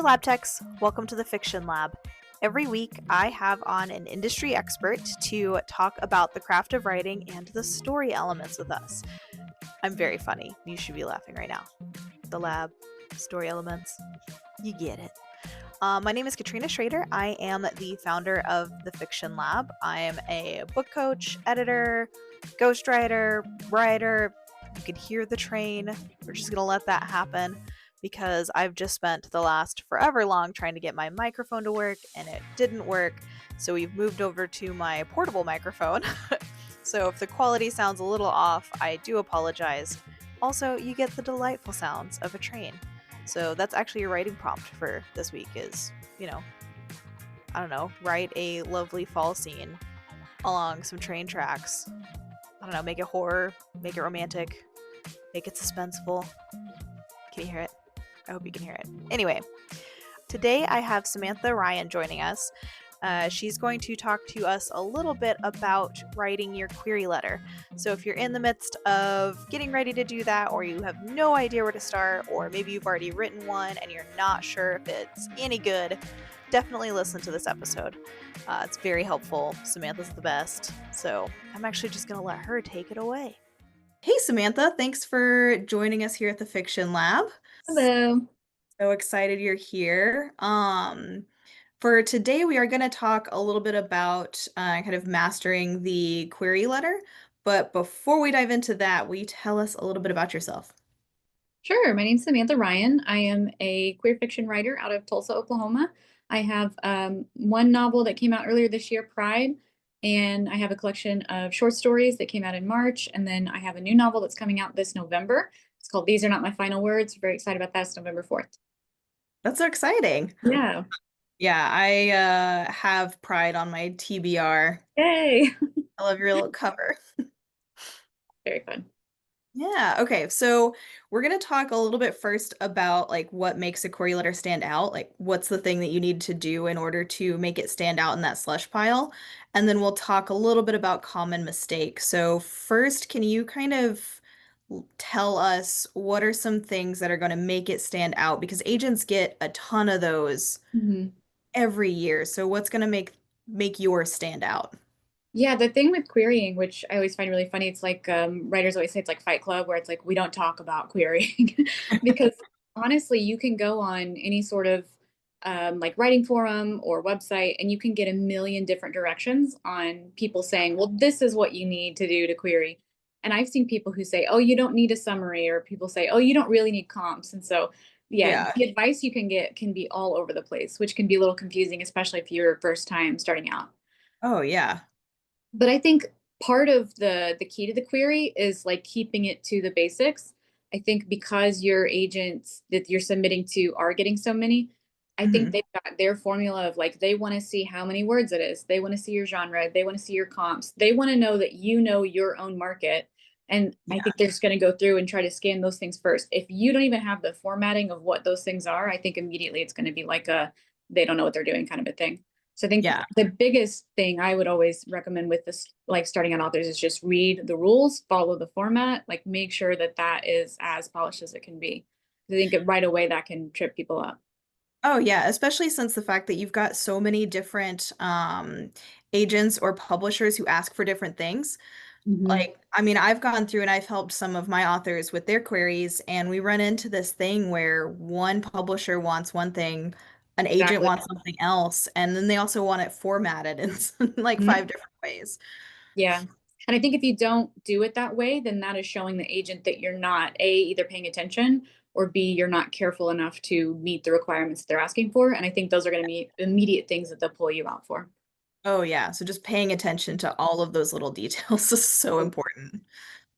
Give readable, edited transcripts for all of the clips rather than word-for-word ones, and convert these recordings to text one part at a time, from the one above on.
Lab Techs, welcome to the Fiction Lab. Every week, I have on an industry expert to talk about the craft of writing and the story elements with us. I'm very funny. You should be laughing right now. The lab, story elements, you get it. My name is Katrina Schrader. I am the founder of the Fiction Lab. I am a book coach, editor, ghostwriter, writer. You can hear the train. We're just going to let that happen because I've just spent the last forever long trying to get my microphone to work and it didn't work. So we've moved over to my portable microphone. So if the quality sounds a little off, I do apologize. Also, you get the delightful sounds of a train. So that's actually your writing prompt for this week is, write a lovely fall scene along some train tracks. Make it horror, make it romantic, make it suspenseful. Can you hear it? I hope you can hear it. Anyway, today I have Samantha Ryan joining us. She's going to talk to us a little bit about writing your query letter. So if you're in the midst of getting ready to do that, or you have no idea where to start, or maybe you've already written one and you're not sure if it's any good, definitely listen to this episode. It's very helpful. Samantha's the best. So I'm actually just going to let her take it away. Hey, Samantha. Thanks for joining us here at the Fiction Lab. Hello. So excited you're here. For today, we are going to talk a little bit about kind of mastering the query letter. But before we dive into that, will you tell us a little bit about yourself? Sure. My name's Samantha Ryan. I am a queer fiction writer out of Tulsa, Oklahoma. I have one novel that came out earlier this year, Pride, and I have a collection of short stories that came out in March. And then I have a new novel that's coming out this November. It's called These Are Not My Final Words. Very excited about that. It's November 4th. That's so exciting. Yeah. Yeah, I have Pride on my TBR. Yay. I love your little cover. Very fun. Yeah, okay. So we're going to talk a little bit first about like what makes a query letter stand out. Like what's the thing that you need to do in order to make it stand out in that slush pile? And then we'll talk a little bit about common mistakes. So first, can you kind of tell us what are some things that are going to make it stand out? Because agents get a ton of those Mhm. every year. So what's going to make yours stand out? Yeah, the thing with querying, which I always find really funny, it's like writers always say it's like Fight Club, where it's like we don't talk about querying. Because honestly, you can go on any sort of like writing forum or website, and you can get a million different directions on people saying, well, this is what you need to do to query. And I've seen people who say, oh, you don't need a summary, or people say, oh, you don't really need comps. And so, yeah, Yeah. the advice you can get can be all over the place, which can be a little confusing, especially if you're first time starting out. Oh, yeah. But I think part of the key to the query is like keeping it to the basics. I think because your agents that you're submitting to are getting so many, I think Hmm. they've got their formula of like they want to see how many words it is. They want to see your genre. They want to see your comps. They want to know that you know your own market. And I Yeah. think they're just going to go through and try to scan those things first. If you don't even have the formatting of what those things are, I think immediately it's going to be like a they don't know what they're doing kind of a thing. So I think Yeah. the biggest thing I would always recommend with this, like starting out authors, is just read the rules, follow the format, like make sure that that is as polished as it can be. I think right away that can trip people up. Oh yeah, especially since the fact that you've got so many different agents or publishers who ask for different things. Mhm. Like, I mean, I've gone through and I've helped some of my authors with their queries, and we run into this thing where one publisher wants one thing, an agent Exactly. wants something else, and then they also want it formatted in like Mhm. five different ways. Yeah. And I think if you don't do it that way, then that is showing the agent that you're not A, either paying attention, or B, you're not careful enough to meet the requirements that they're asking for. And I think those are going to be immediate things that they'll pull you out for. Oh yeah, so just paying attention to all of those little details is so important.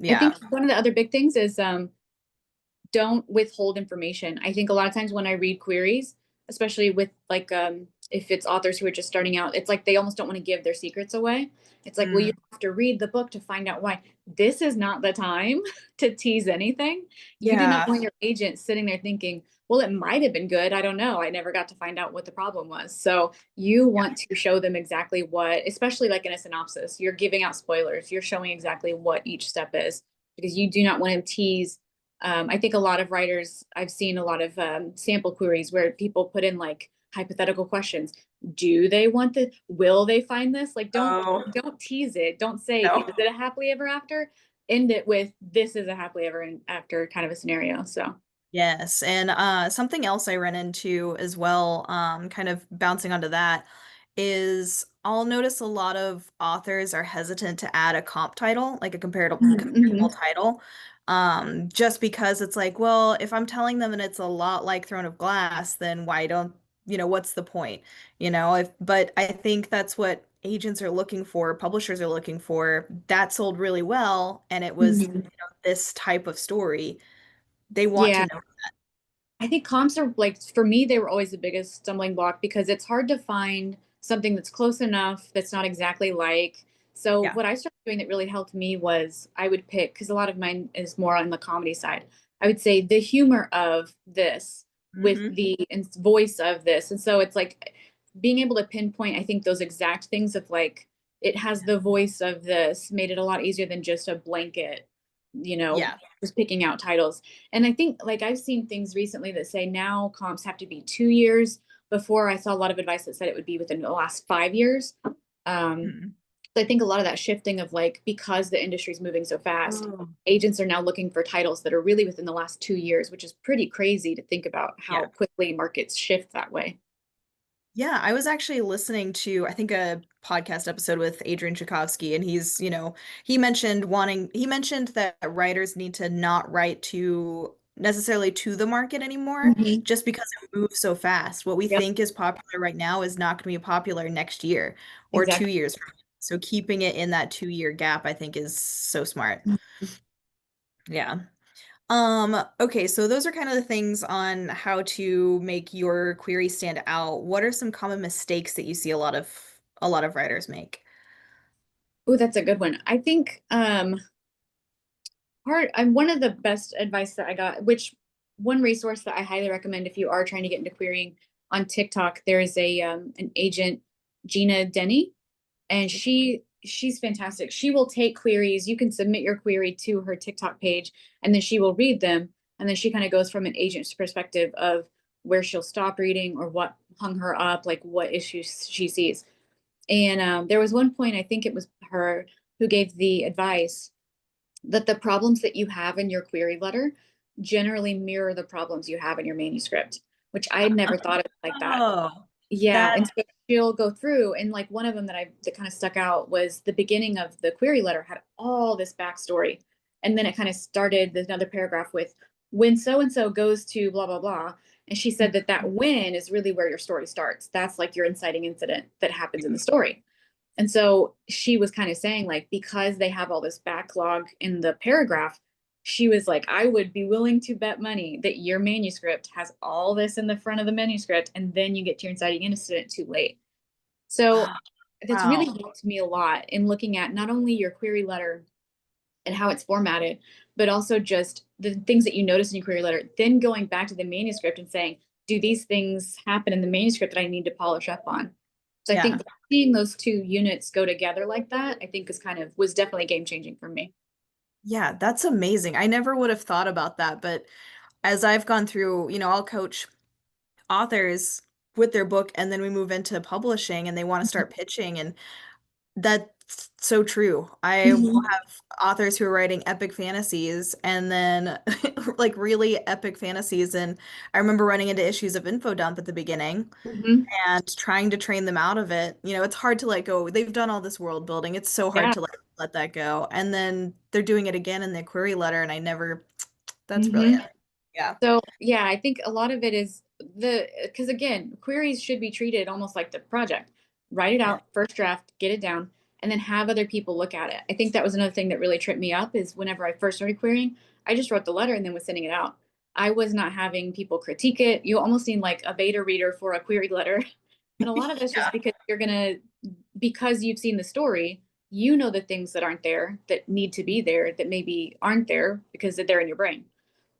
I Yeah. think one of the other big things is don't withhold information. I think a lot of times when I read queries, especially with like if it's authors who are just starting out, it's like they almost don't want to give their secrets away. It's like, well, you Mm, have to read the book to find out why. This is not the time to tease anything. You do not yeah. want your agent sitting there thinking, well, it might have been good. I don't know. I never got to find out what the problem was. So you want to show them exactly what, especially like in a synopsis, you're giving out spoilers. You're showing exactly what each step is because you do not want to tease I think a lot of writers, I've seen a lot of sample queries where people put in like hypothetical questions. Do they want the, will they find this? Like, Oh, don't tease it. Don't say, is no. it a happily ever after? End it with, this is a happily ever after kind of a scenario. So, Yes, and something else I run into as well, kind of bouncing onto that, is I'll notice a lot of authors are hesitant to add a comp title, like a comparable mhm. title, just because it's like, well, if I'm telling them and it's a lot like Throne of Glass, then why don't, what's the point? But I think that's what agents are looking for, publishers are looking for. That sold really well, and it was, Mhm. this type of story. They want to Yeah. know. I think comps are like, for me, they were always the biggest stumbling block because it's hard to find something that's close enough that's not exactly like. So Yeah. what I started doing that really helped me was I would pick, because a lot of mine is more on the comedy side. I would say the humor of this with Hmm. the voice of this. And so it's like being able to pinpoint, I think, those exact things of like, it has the voice of this, made it a lot easier than just a blanket, you know, Yeah. just picking out titles. And I think like I've seen things recently that say now comps have to be 2 years. Before I saw a lot of advice that said it would be within the last 5 years. Um, Mhm. so I think a lot of that shifting of like, because the industry is moving so fast, Oh, agents are now looking for titles that are really within the last 2 years, which is pretty crazy to think about how yeah. quickly markets shift that way. Yeah, I was actually listening to, I think, a podcast episode with Adrian Tchaikovsky, and he mentioned that writers need to not write to necessarily to the market anymore, Mhm. just because it moves so fast. What we Yep, think is popular right now is not going to be popular next year or exactly. 2 years from now. So keeping it in that 2-year gap, I think, is so smart. Yeah. Okay, so those are kind of the things on how to make your query stand out. What are some common mistakes that you see a lot of writers make? Oh, that's a good one. I think I'm one of the best advice that I got, which one resource that I highly recommend if you are trying to get into querying on TikTok, there is a an agent, Gina Denny, and she's fantastic. She will take queries. You can submit your query to her TikTok page, and then she will read them, and then she kind of goes from an agent's perspective of where she'll stop reading or what hung her up, like what issues she sees. And there was one point, I think it was her who gave the advice that the problems that you have in your query letter generally mirror the problems you have in your manuscript, which I had never thought of it like that. Oh, Yeah, that and so she'll go through, and like one of them that kind of stuck out was the beginning of the query letter had all this backstory, and then it kind of started there's another paragraph with when so and so goes to blah blah blah, and she said that that when is really where your story starts. That's like your inciting incident that happens in the story. And so she was kind of saying, like, because they have all this backlog in the paragraph, she was like, I would be willing to bet money that your manuscript has all this in the front of the manuscript, and then you get to your inciting incident too late. So that's really wow. helped me a lot in looking at not only your query letter and how it's formatted, but also just the things that you notice in your query letter, then going back to the manuscript and saying, do these things happen in the manuscript that I need to polish up on? So I Yeah. think seeing those two units go together like that, I think is kind of was definitely game changing for me. Yeah, that's amazing. I never would have thought about that, but as I've gone through, I'll coach authors with their book and then we move into publishing and they want to start pitching, and that's so true. I will Mhm. have authors who are writing epic fantasies and then like really epic fantasies. And I remember running into issues of info dump at the beginning Mhm. and trying to train them out of it. It's hard to let go. They've done all this world building. It's so hard Yeah. to let that go. And then they're doing it again in their query letter. And that's Mhm. brilliant. Yeah. So yeah, I think a lot of it is because again, queries should be treated almost like the project. Write it Yeah. out, first draft, get it down, and then have other people look at it. I think that was another thing that really tripped me up is whenever I first started querying, I just wrote the letter and then was sending it out. I was not having people critique it. You almost need like a beta reader for a query letter. And a lot of that's just Yeah. because because you've seen the story, you know the things that aren't there that need to be there that maybe aren't there because they're in your brain.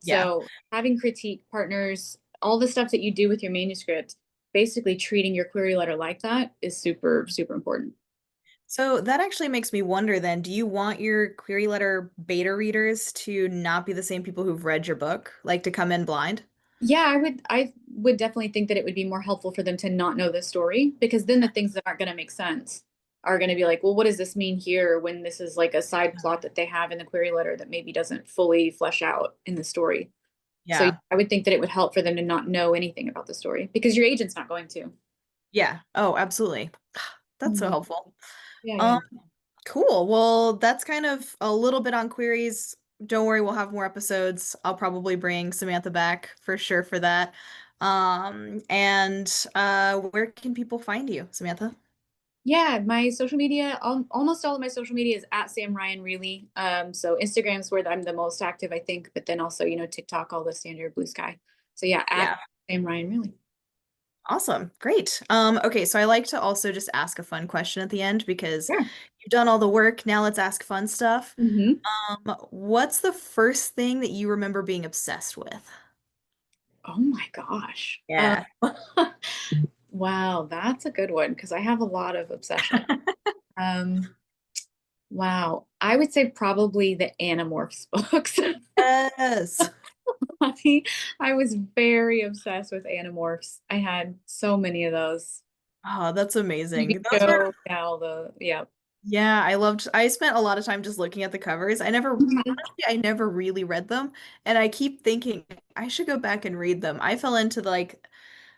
Yeah. So having critique partners, all the stuff that you do with your manuscript, basically treating your query letter like that is super, super important. So that actually makes me wonder then, do you want your query letter beta readers to not be the same people who've read your book, like to come in blind? Yeah, I would definitely think that it would be more helpful for them to not know the story, because then the things that aren't going to make sense are going to be like, well, what does this mean here when this is like a side plot that they have in the query letter that maybe doesn't fully flesh out in the story. So Yeah. I would think that it would help for them to not know anything about the story because your agent's not going to. Yeah. Oh, absolutely. That's so Mhm. helpful. Yeah, yeah. Um, cool. Well, that's kind of a little bit on queries. Don't worry, we'll have more episodes. I'll probably bring Samantha back for sure for that. And where can people find you, Samantha? Yeah, my social media, almost all of my social media is at Sam Ryan really. So Instagram's where I'm the most active, I think, but then also, TikTok, all the standard Blue Sky. So yeah, at Yeah. Sam Ryan really. Awesome. Great. Okay, so I like to also just ask a fun question at the end because Sure. you've done all the work. Now let's ask fun stuff. Hmm. What's the first thing that you remember being obsessed with? Oh my gosh. Yeah. Wow, that's a good one because I have a lot of obsession. Um, wow. I would say probably the Animorphs books. Yes. I I was very obsessed with Animorphs. I had so many of those. Oh, that's TV amazing. Those were, show, yeah, all the yeah. yeah, I spent a lot of time just looking at the covers. Honestly, I never really read them. And I keep thinking I should go back and read them. I fell into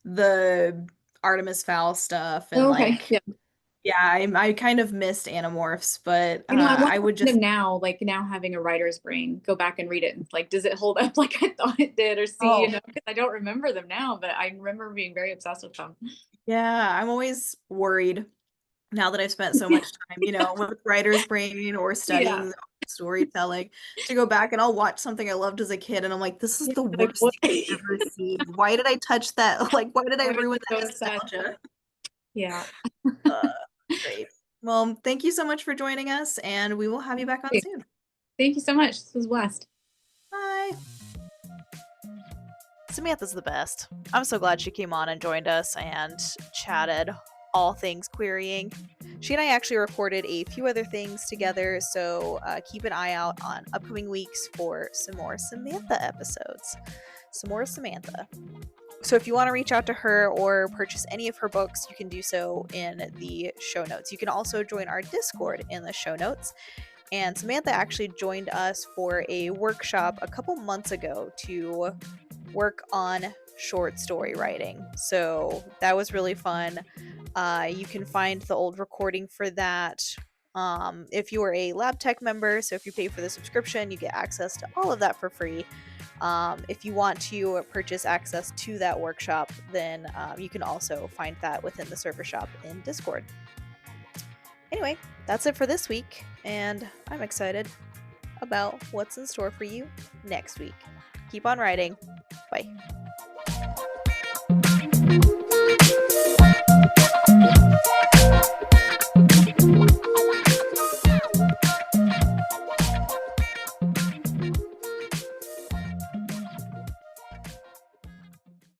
the Artemis Fowl stuff and Oh, okay. like, Yeah. yeah, I kind of missed Animorphs, but I want I would to just, now, like now having a writer's brain, go back and read it. And like, does it hold up like I thought it did, or see, oh, because I don't remember them now, but I remember being very obsessed with them. yeah, I'm always worried now that I've spent so much time, with writer's brain or Yeah. studying storytelling, to go back and I'll watch something I loved as a kid and I'm like, this is Yeah, the like worst what? thing I've ever seen. Why did I touch that? Like, why did I Why was ruin I that so obsessed? nostalgia? Yeah. Uh, Great. Well, thank you so much for joining us, and we will have you back on soon. Thank you so much. This was a blast. Bye. Samantha's the best. I'm so glad she came on and joined us and chatted all things querying. She and I actually recorded a few other things together, so keep an eye out on upcoming weeks for some more Samantha episodes. Some more Samantha. So if you want to reach out to her or purchase any of her books, you can do so in the show notes. You can also join our Discord in the show notes. And Samantha actually joined us for a workshop a couple months ago to work on short story writing. So that was really fun. You can find the old recording for that. If you are a Lab Tech member, so if you pay for the subscription, you get access to all of that for free. If you want to purchase access to that workshop, then you can also find that within the server shop in Discord. Anyway, that's it for this week, and I'm excited about what's in store for you next week. Keep on writing. Bye.